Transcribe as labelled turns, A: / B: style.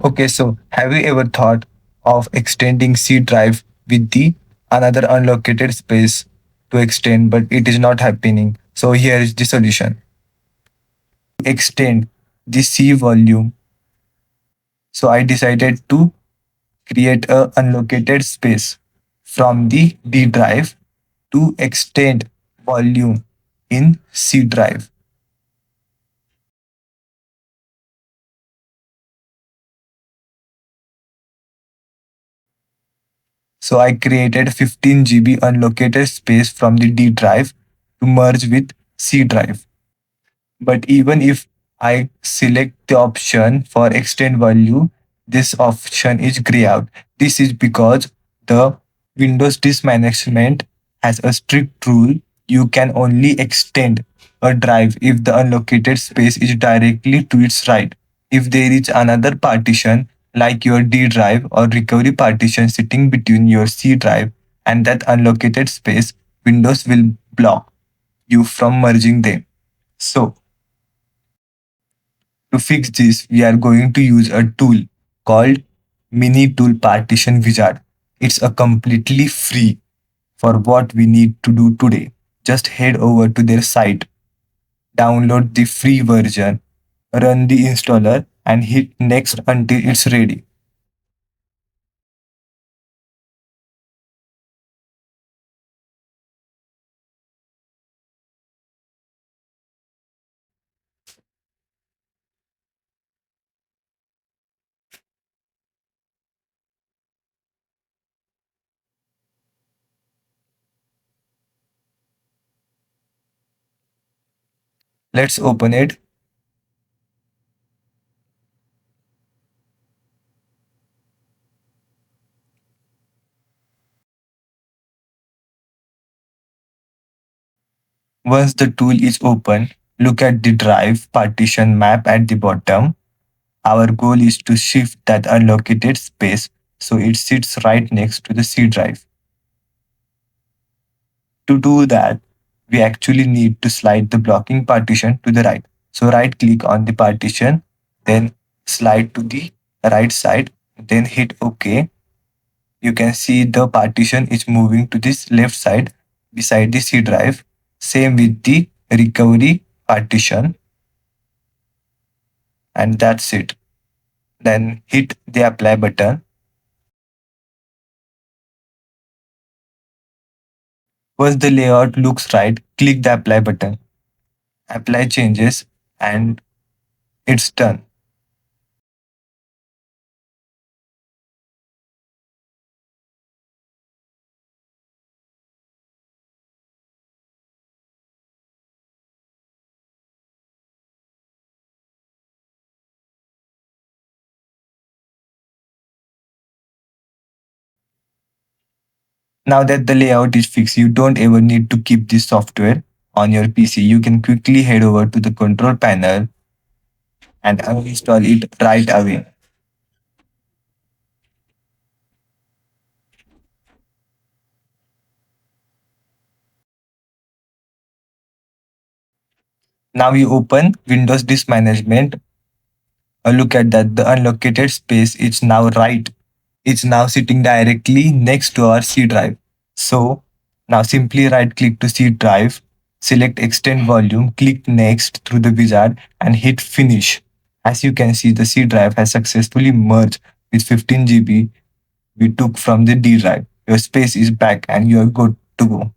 A: Okay, so have you ever thought of extending C drive with the another unlocated space to extend, but it is not happening. So here is the solution. Extend the C volume. So I decided to create a unlocated space from the D drive to extend volume in C drive. So I created 15 GB unlocated space from the D drive to merge with C drive. But even if I select the option for extend value, this option is grayed out. This is because the Windows Disk Management has a strict rule. You can only extend a drive if the unlocated space is directly to its right. If there is another partition like your D drive or recovery partition sitting between your C drive and that unlocated space, Windows will block you from merging them. So, to fix this, we are going to use a tool called Mini Tool Partition Wizard. It's a completely free for what we need to do today. Just head over to their site, download the free version, run the installer, and hit next until it's ready. Let's open it. Once the tool is open, look at the drive partition map at the bottom. Our goal is to shift that unlocated space so it sits right next to the C drive. To do that, we actually need to slide the blocking partition to the right. So right click on the partition, then slide to the right side, then hit OK. You can see the partition is moving to this left side beside the C drive. Same with the recovery partition, and that's it. Then hit the apply button. Once the layout looks right, click the apply button. Apply changes and it's done. Now that the layout is fixed, you don't ever need to keep this software on your PC. You can quickly head over to the control panel and uninstall it right away. Now you open Windows Disk Management. Look at that. The unlocated space is now right. It's now sitting directly next to our C drive. So now simply right click to C drive, select extend volume, click next through the wizard and hit finish. As you can see, the C drive has successfully merged with 15 GB we took from the D drive. Your space is back and you are good to go.